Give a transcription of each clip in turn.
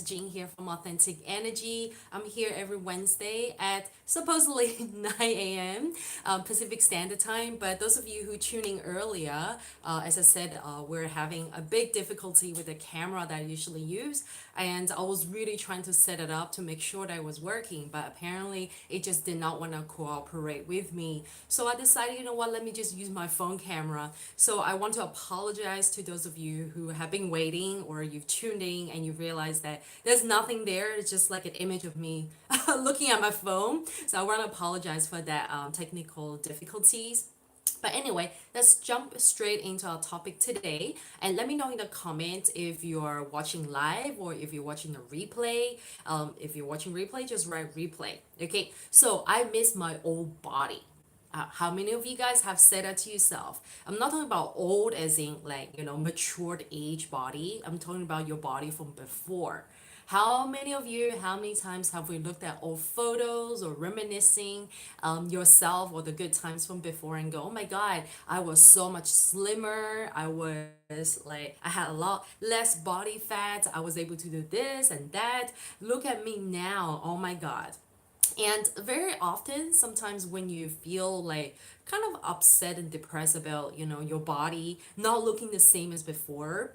Jean here from Authentic Energy. I'm here every Wednesday at supposedly 9 a.m. Pacific Standard Time. But those of you who tuning earlier, as I said, we're having a big difficulty with the camera that I usually use. And I was really trying to set it up to make sure that it was working, but apparently it just did not want to cooperate with me. So I decided, you know what, let me just use my phone camera. So I want to apologize to those of you who have been waiting or you've tuned in and you realize that there's nothing there. It's just like an image of me looking at my phone. So I want to apologize for that technical difficulties. But anyway, let's jump straight into our topic today. And let me know in the comments if you're watching live or if you're watching the replay. If you're watching replay, just write replay. Okay, so I miss my old body. How many of you guys have said that to yourself? I'm not talking about old as in like, matured age body. I'm talking about your body from before. How many of you, how many times have we looked at old photos or reminiscing yourself or the good times from before and go, oh my God, I was so much slimmer. I had a lot less body fat. I was able to do this and that. Look at me now. Oh my God. And very often, sometimes when you feel like kind of upset and depressed about, your body not looking the same as before,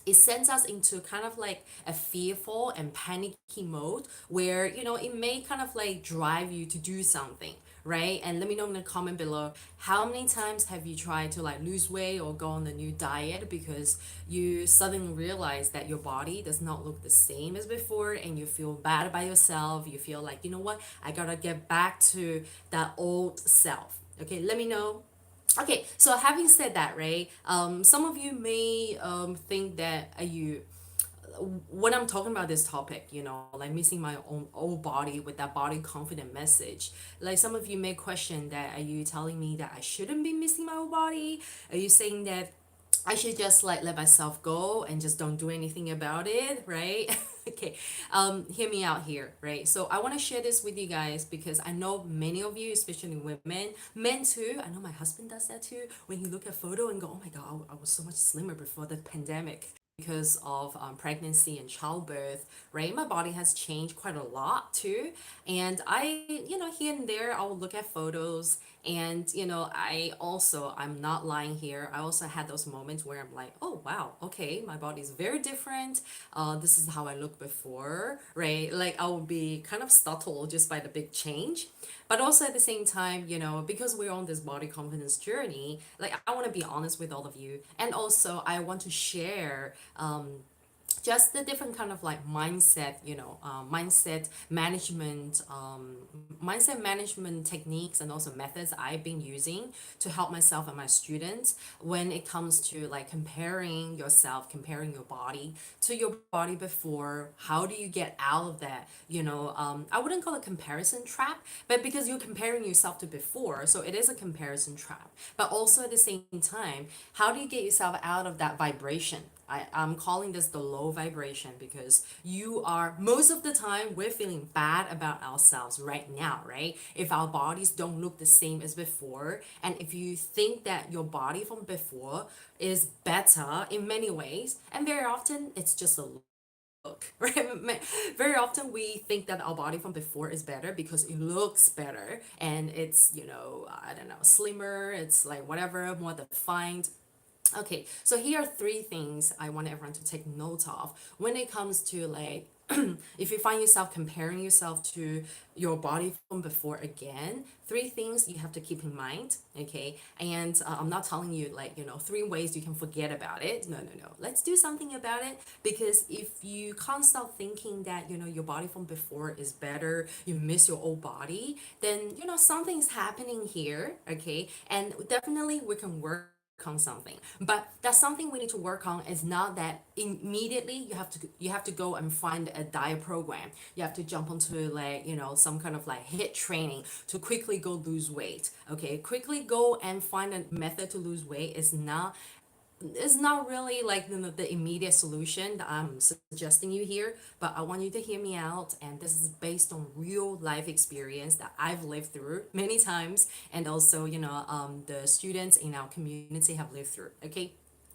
it sends us into kind of like a fearful and panicky mode where it may kind of like drive you to do something, right? And let me know in the comment below, how many times have you tried to like lose weight or go on a new diet because you suddenly realize that your body does not look the same as before and you feel bad about yourself. You feel like, you know what, I gotta get back to that old self. Okay, let me know. Okay, so having said that, right? Some of you may think that you when I'm talking about this topic, like missing my own old body with that body confident message, like some of you may question that, are you telling me that I shouldn't be missing my old body? Are you saying that I should just like let myself go and just don't do anything about it, right? Okay, hear me out here, right? So I want to share this with you guys because I know many of you, especially women, men too. I know my husband does that too. When he look at photo and go, oh my God, I was so much slimmer before the pandemic because of pregnancy and childbirth, right? My body has changed quite a lot too. And here and there, I will look at photos and, I'm not lying here. I also had those moments where I'm like, oh, wow, okay, my body's very different. This is how I looked before, right? Like I will be kind of startled just by the big change. But also at the same time, because we're on this body confidence journey, like I want to be honest with all of you. And also I want to share just the different kind of like mindset management techniques and also methods I've been using to help myself and my students when it comes to like comparing your body to your body before. How do you get out of that, I wouldn't call it comparison trap, but because you're comparing yourself to before, so it is a comparison trap. But also at the same time, how do you get yourself out of that vibration? I'm calling this the low vibration because most of the time, we're feeling bad about ourselves right now, right? If our bodies don't look the same as before, and if you think that your body from before is better in many ways, and very often it's just a look, right? Very often we think that our body from before is better because it looks better and it's, I don't know, slimmer, it's like whatever, more defined. Okay, so here are three things I want everyone to take note of when it comes to like if you find yourself comparing yourself to your body from before again, three things you have to keep in mind, okay? And I'm not telling you like, three ways you can forget about it. No, no, no. Let's do something about it because if you can't stop thinking that, your body from before is better, you miss your old body, then, something's happening here, okay? And definitely we can work on something, but that's something we need to work on. Is not that immediately you have to go and find a diet program. You have to jump onto like some kind of like hit training to quickly go lose weight. Okay, quickly go and find a method to lose weight is not, it's not really like the immediate solution that I'm suggesting you here, but I want you to hear me out. And this is based on real life experience that I've lived through many times, and also, the students in our community have lived through. Okay,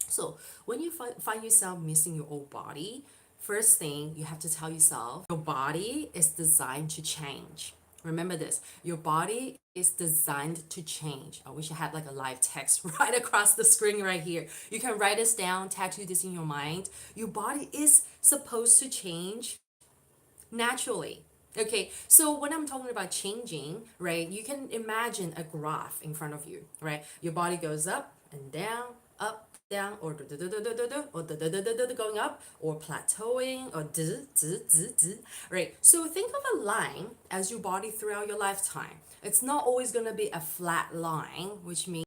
so when you find yourself missing your old body, first thing you have to tell yourself, your body is designed to change. Remember this, your body is designed to change. I wish I had like a live text right across the screen right here. You can write this down, tattoo this in your mind. Your body is supposed to change naturally. Okay, so when I'm talking about changing, right, you can imagine a graph in front of you, right? Your body goes up, down, or going up, or plateauing, or right? So think of a line as your body throughout your lifetime. It's not always gonna be a flat line, which means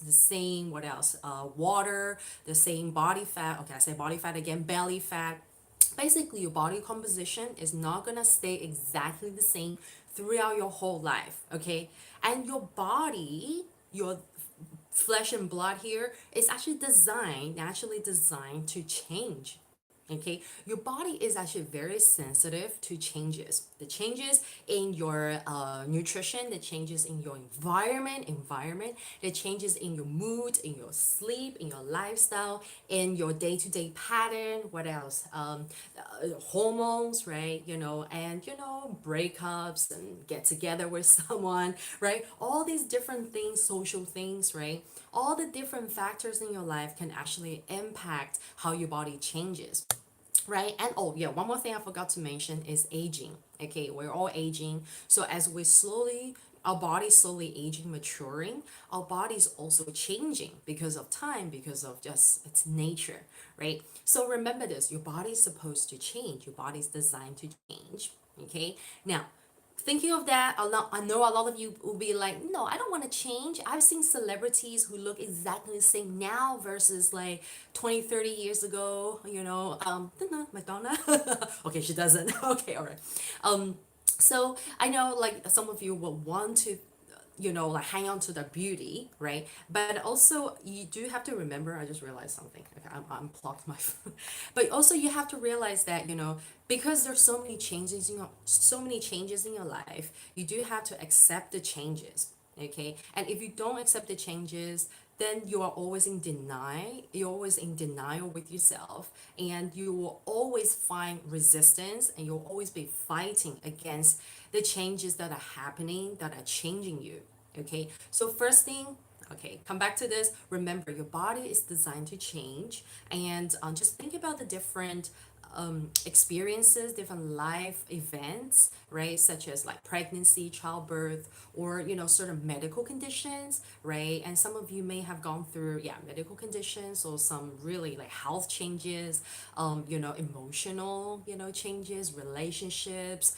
the same, what else? Water, the same body fat. Okay, I say body fat again, belly fat. Basically, your body composition is not gonna stay exactly the same throughout your whole life, okay? And your body, your flesh and blood here is actually designed, naturally designed to change. Okay, your body is actually very sensitive to changes. The changes in your nutrition, the changes in your environment, the changes in your mood, in your sleep, in your lifestyle, in your day-to-day pattern. What else? Hormones, right? And breakups and get together with someone, right? All these different things, social things, right? All the different factors in your life can actually impact how your body changes, right? And oh yeah, one more thing I forgot to mention is aging. Okay, we're all aging, so as we slowly, our body's slowly aging, maturing, our body's also changing because of time, because of just its nature, right? So remember this, your body's supposed to change, your body's designed to change. Okay, now thinking of that, I know a lot of you will be like, no, I don't want to change. I've seen celebrities who look exactly the same now versus like 20, 30 years ago, Madonna. Okay, she doesn't. Okay, all right. So I know like some of you will want to like hang on to the beauty, right? But also you do have to remember, I just realized something. Okay, I'm plugged my phone. But also you have to realize that, because there's so many changes in your life, you do have to accept the changes. Okay? And if you don't accept the changes, then you are always in denial. You're always in denial with yourself, and you will always find resistance, and you'll always be fighting against the changes that are happening, that are changing you. Okay, so first thing, okay, come back to this. Remember, your body is designed to change, and just think about the different experiences, different life events, right? Such as like pregnancy, childbirth, or certain medical conditions, right? And some of you may have gone through, yeah, medical conditions, or some really like health changes, emotional, changes, relationships,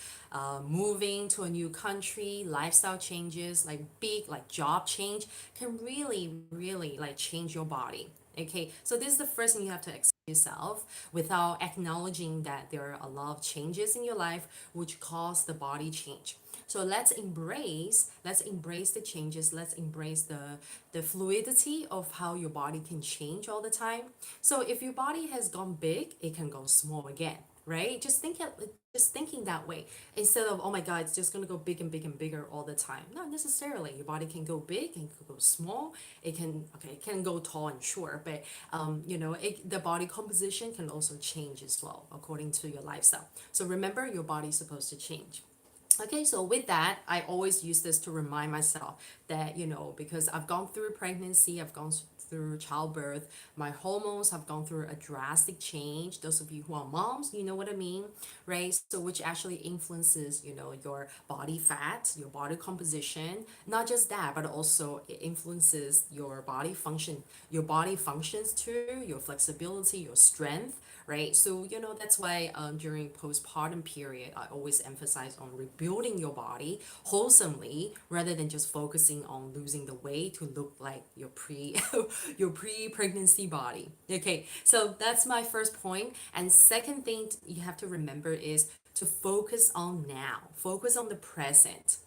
moving to a new country, lifestyle changes, like big, like job change, can really, really like change your body. Okay, so this is the first thing you have to accept yourself without acknowledging that there are a lot of changes in your life which cause the body change. So let's embrace the changes. Let's embrace the fluidity of how your body can change all the time. So if your body has gone big, it can go small again, right? Just thinking that way, instead of, oh my god, it's just going to go big and big and bigger all the time. Not necessarily. Your body can go big and can go small. It can go tall and short, but the body composition can also change as well according to your lifestyle. So remember, your body's supposed to change. Okay, so with that, I always use this to remind myself that, because I've gone through pregnancy, I've gone through childbirth, my hormones have gone through a drastic change. Those of you who are moms, you know what I mean, right? So, which actually influences, your body fat, your body composition. Not just that, but also it influences your body function, your body functions too, your flexibility, your strength, right? So, that's why during postpartum period, I always emphasize on rebuilding your body wholesomely rather than just focusing on losing the weight to look like your your pre-pregnancy body. Okay, so that's my first point. And second thing you have to remember is to focus on now, focus on the present.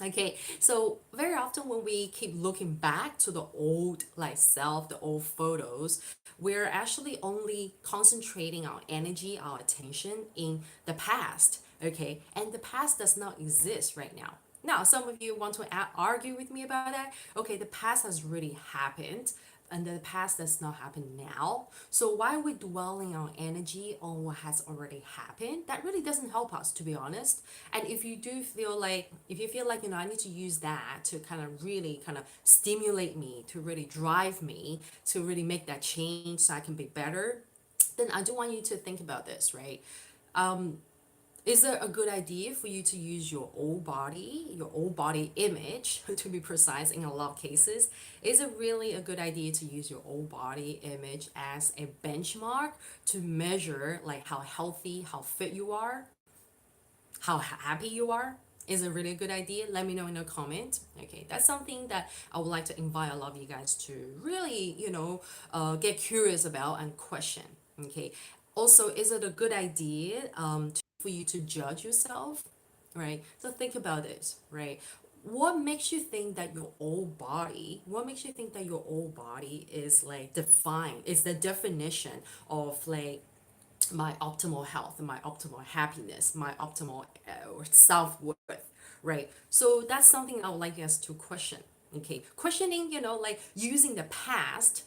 Okay, so very often when we keep looking back to the old like self, the old photos, we're actually only concentrating our energy, our attention in the past. Okay, and the past does not exist right now. Now, some of you want to argue with me about that. Okay, the past has really happened. and the past does not happen now. So why are we dwelling on energy on what has already happened? That really doesn't help us, to be honest. And if you do feel like, if you feel like, I need to use that to kind of really kind of stimulate me, to really drive me, to really make that change so I can be better, then I do want you to think about this, right? Is it a good idea for you to use your old body image, to be precise in a lot of cases? Is it really a good idea to use your old body image as a benchmark to measure like how healthy, how fit you are, how happy you are? Is it really a good idea? Let me know in a comment. Okay, that's something that I would like to invite a lot of you guys to really, get curious about and question. Okay. Also, is it a good idea for you to judge yourself? Right. So think about this. Right. What makes you think that your old body is like defined, is the definition of like my optimal health, my optimal happiness, my optimal self worth, right? So that's something I would like us to question. Okay, questioning, like using the past,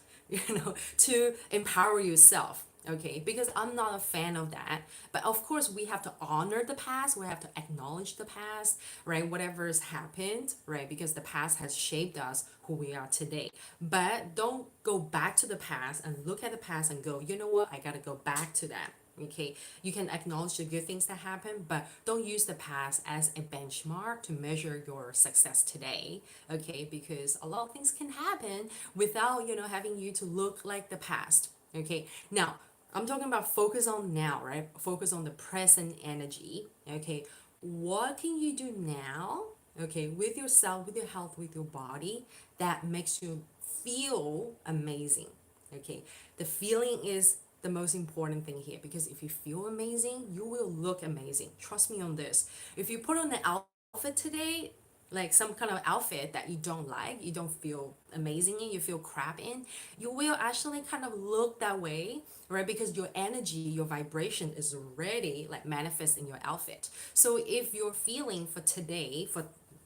to empower yourself. Okay, because I'm not a fan of that. But of course, we have to honor the past. We have to acknowledge the past, right? Whatever has happened, right? Because the past has shaped us who we are today. But don't go back to the past and look at the past and go, you know what? I got to go back to that. Okay, you can acknowledge the good things that happen, but don't use the past as a benchmark to measure your success today. Okay, because a lot of things can happen without, having you to look like the past. Okay, now I'm talking about focus on now, right? Focus on the present energy. Okay, what can you do now? Okay, with yourself, with your health, with your body that makes you feel amazing. Okay, the feeling is the most important thing here, because if you feel amazing, you will look amazing. Trust me on this. If you put on an outfit today, like some kind of outfit that you don't like, you don't feel amazing in, you feel crap in, you will actually kind of look that way, right? Because your energy, your vibration is already like manifest in your outfit. So if your feeling for today, for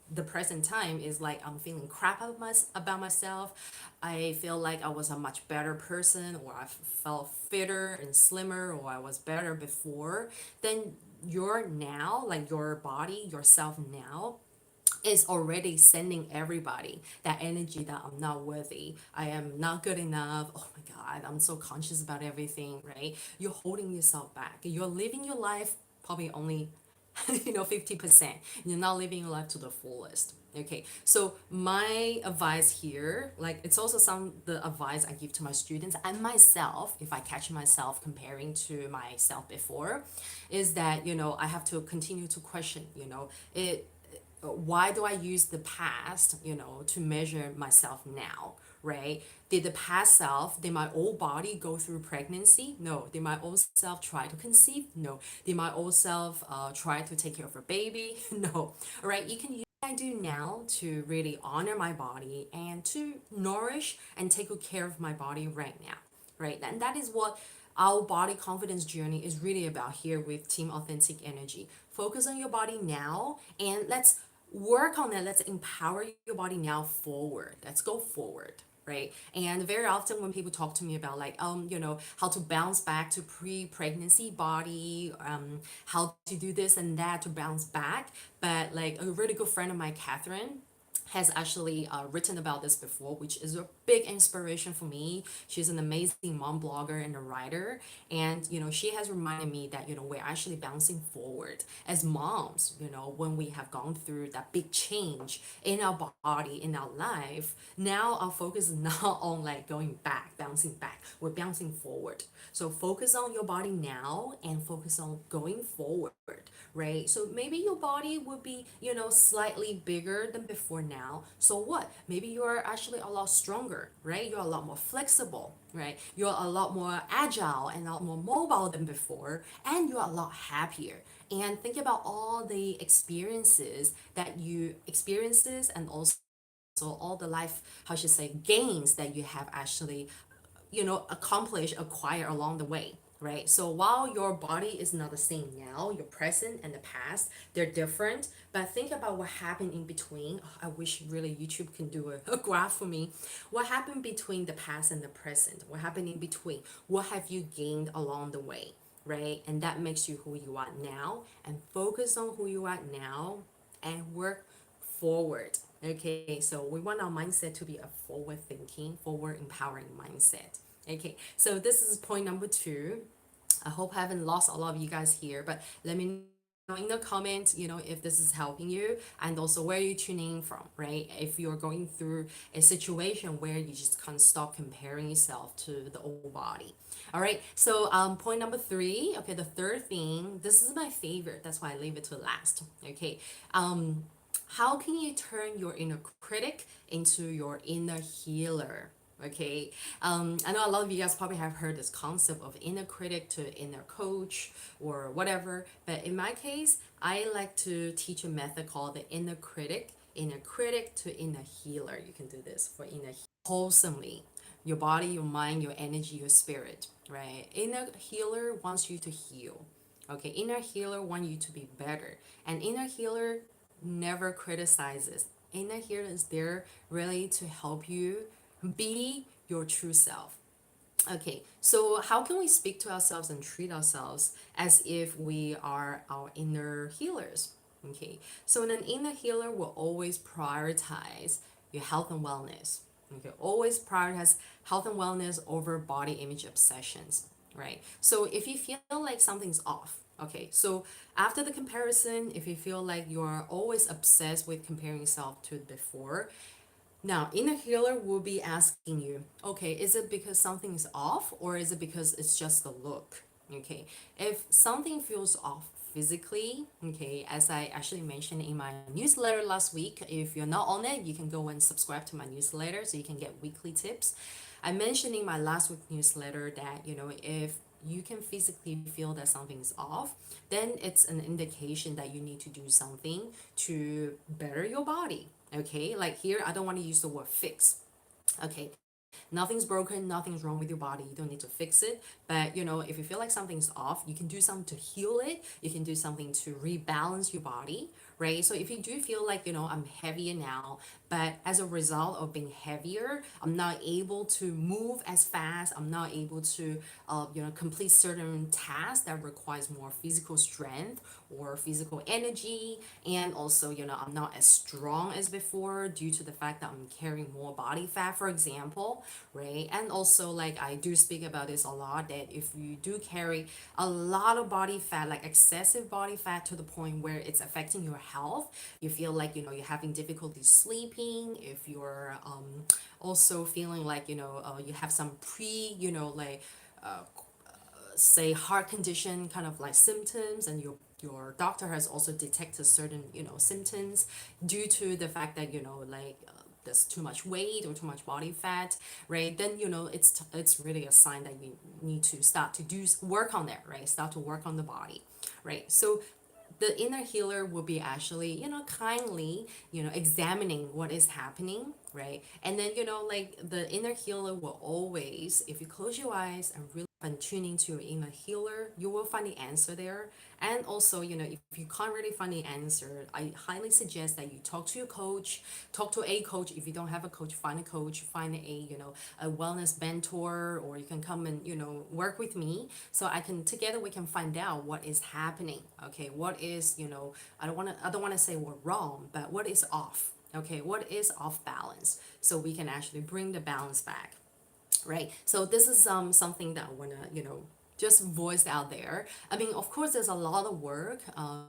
the present time is like I'm feeling crap about myself. I feel like I was a much better person, or I felt fitter and slimmer, or I was better before. Then your now, like your body, yourself now, is already sending everybody that energy that I'm not worthy, I am not good enough, oh my god, I'm so conscious about everything, right? You're holding yourself back. You're living your life probably only 50%. You're not living your life to the fullest. Okay, so my advice here, like it's also some the advice I give to my students and myself, if I catch myself comparing to myself before, is that I have to continue to question, it why do I use the past, to measure myself now, right? Did the past self, did my old body go through pregnancy? No. Did my old self try to conceive? No. Did my old self try to take care of a baby? No. All right, you can use what I do now to really honor my body and to nourish and take good care of my body right now, right? And that is what our body confidence journey is really about here with Team Authentic Energy. Focus on your body now and let's work on it. Let's empower your body now forward. Let's go forward. Right. And very often when people talk to me about like, how to bounce back to pre-pregnancy body, how to do this and that to bounce back. But like a really good friend of mine, Catherine, has actually written about this before, which is a big inspiration for me. She's an amazing mom blogger and a writer. And, she has reminded me that, we're actually bouncing forward as moms, when we have gone through that big change in our body, in our life. Now our focus is not on like going back, bouncing back. We're bouncing forward. So focus on your body now and focus on going forward, right? So maybe your body will be, slightly bigger than before now. So what? Maybe you're actually a lot stronger, right? You're a lot more flexible, right? You're a lot more agile and a lot more mobile than before, and you're a lot happier. And think about all the experiences and also all the life, how should I say, gains that you have actually, accomplish, acquire along the way. right? So while your body is not the same now, your present and the past, they're different. But think about what happened in between. Oh, I wish really YouTube can do a graph for me. What happened between the past and the present? What happened in between? What have you gained along the way? Right? And that makes you who you are now. And focus on who you are now and work forward. Okay, so we want our mindset to be a forward thinking, forward empowering mindset. Okay, so this is point number two. I hope I haven't lost a lot of you guys here, but let me know in the comments, if this is helping you, and also where you're tuning in from, right? If you're going through a situation where you just can't stop comparing yourself to the old body. All right, so point number three, okay, the third thing, this is my favorite, that's why I leave it to last. Okay, how can you turn your inner critic into your inner healer? Okay, I know a lot of you guys probably have heard this concept of inner critic to inner coach or whatever, but in my case, I like to teach a method called the inner critic to inner healer. You can do this for inner wholesomely, your body, your mind, your energy, your spirit, right? Inner healer wants you to heal. Okay, inner healer wants you to be better. And inner healer never criticizes. Inner healer is there really to help you be your true self. Okay, so how can we speak to ourselves and treat ourselves as if we are our inner healers? Okay, so an inner healer will always prioritize your health and wellness. Okay, always prioritize health and wellness over body image obsessions, right? So if you feel like something's off, okay, so after the comparison, if you feel like you're always obsessed with comparing yourself to before, now, inner healer will be asking you, okay, is it because something is off or is it because it's just the look? Okay, if something feels off physically, okay, as I actually mentioned in my newsletter last week, if you're not on it, you can go and subscribe to my newsletter so you can get weekly tips. I mentioned in my last week newsletter that, if you can physically feel that something is off, then it's an indication that you need to do something to better your body. Okay, like here, I don't want to use the word fix. Okay, nothing's broken, nothing's wrong with your body, you don't need to fix it. But if you feel like something's off, you can do something to heal it, you can do something to rebalance your body, right? So if you do feel like I'm heavier now, but as a result of being heavier, I'm not able to move as fast, I'm not able to complete certain tasks that requires more physical strength or physical energy, and also I'm not as strong as before due to the fact that I'm carrying more body fat, for example, right? And also, like, I do speak about this a lot, that if you do carry a lot of body fat, like excessive body fat to the point where it's affecting your health, you feel like you're having difficulty sleeping, if you're also feeling like you have some like say heart condition kind of like symptoms, and your doctor has also detected certain symptoms due to the fact that like there's too much weight or too much body fat, right? Then it's really a sign that you need to start to do work on that, right? Start to work on the body, right? So the inner healer will be actually kindly examining what is happening, right? And then like the inner healer will always, if you close your eyes and really and tune into your inner healer, you will find the answer there. And also, if you can't really find the answer, I highly suggest that you talk to your coach, talk to a coach. If you don't have a coach, find a a wellness mentor, or you can come and work with me, so I can together we can find out what is happening. Okay, what is I don't want to say we're wrong, but what is off. Okay, what is off balance, so we can actually bring the balance back, right? So this is something that I want to just voice out there. I mean, of course, there's a lot of work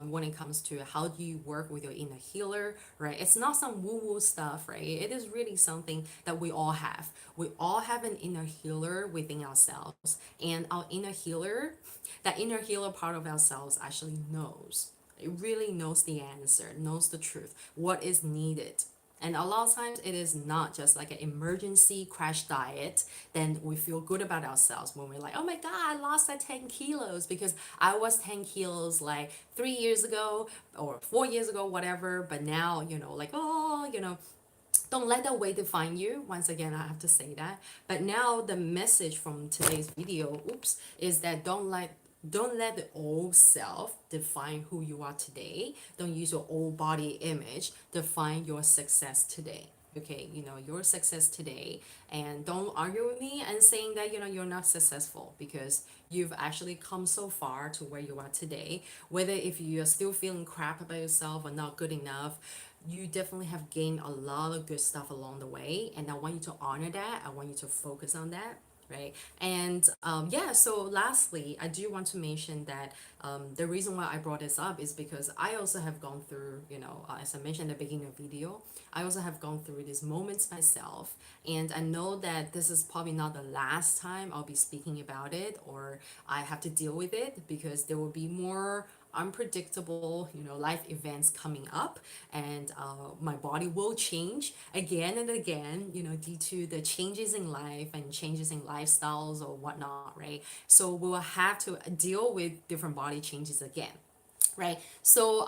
when it comes to how do you work with your inner healer, right? It's not some woo woo stuff, right? It is really something that we all have. We all have an inner healer within ourselves, and our inner healer, that inner healer part of ourselves, actually knows. It really knows the answer, knows the truth, what is needed. And a lot of times it is not just like an emergency crash diet. Then we feel good about ourselves when we're like, oh my God, I lost that 10 kilos because I was 10 kilos like 3 years ago or 4 years ago, whatever. But now, like, oh, Don't let the weight define you. Once again, I have to say that. But now the message from today's video, oops, is that don't let the old self define who you are today. Don't use your old body image define your success today. Okay, your success today, and don't argue with me and saying that you're not successful, because you've actually come so far to where you are today. Whether if you're still feeling crap about yourself or not good enough, you definitely have gained a lot of good stuff along the way, and I want you to honor that. I want you to focus on that, right? And yeah, so lastly, I do want to mention that the reason why I brought this up is because I also have gone through, as I mentioned at the beginning of the video, I also have gone through these moments myself, and I know that this is probably not the last time I'll be speaking about it, or I have to deal with it, because there will be more unpredictable life events coming up, and my body will change again and again, due to the changes in life and changes in lifestyles or whatnot, right? So we will have to deal with different body changes again, right? So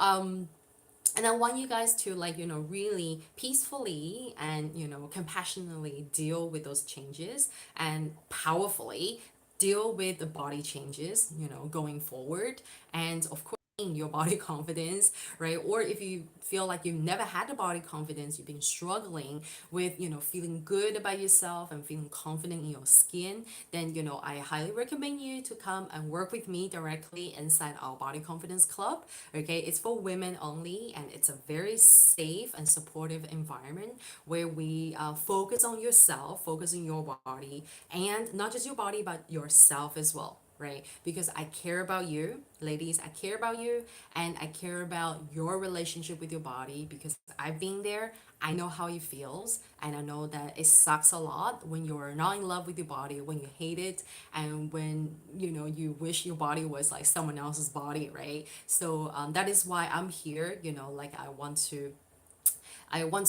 and I want you guys to, like, really peacefully and compassionately deal with those changes, and powerfully deal with the body changes going forward. And of course, your body confidence, right? Or if you feel like you've never had the body confidence, you've been struggling with feeling good about yourself and feeling confident in your skin, then I highly recommend you to come and work with me directly inside our body confidence club. Okay, it's for women only, and it's a very safe and supportive environment where we focus on yourself, focus on your body, and not just your body but yourself as well, right? Because I care about you, ladies. I care about you, and I care about your relationship with your body, because I've been there. I know how it feels, and I know that it sucks a lot when you're not in love with your body, when you hate it, and when you wish your body was like someone else's body, right? So that is why I'm here. Like, I want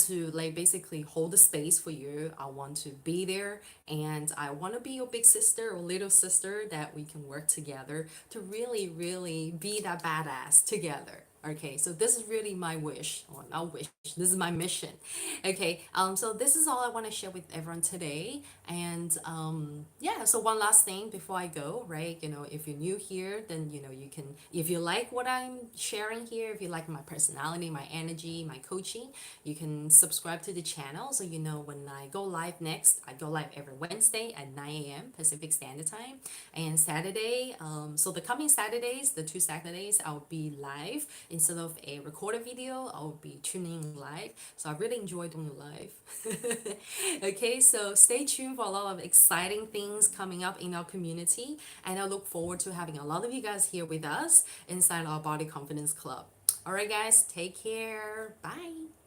to like basically hold the space for you. I want to be there, and I want to be your big sister or little sister, that we can work together to really, really be that badass together. Okay, so this is really my wish, or not wish, this is my mission. Okay, so this is all I want to share with everyone today. And yeah, so one last thing before I go, right? If you're new here, then you can, if you like what I'm sharing here, if you like my personality, my energy, my coaching, you can subscribe to the channel, so when I go live next. I go live every Wednesday at 9 a.m. Pacific Standard Time, and Saturday. So the coming Saturdays, the 2 Saturdays, I'll be live instead of a recorded video. I'll be tuning live. So I really enjoy doing live. Okay, so stay tuned for a lot of exciting things coming up in our community, and I look forward to having a lot of you guys here with us inside our Body Confidence Club. All right, guys, take care. Bye.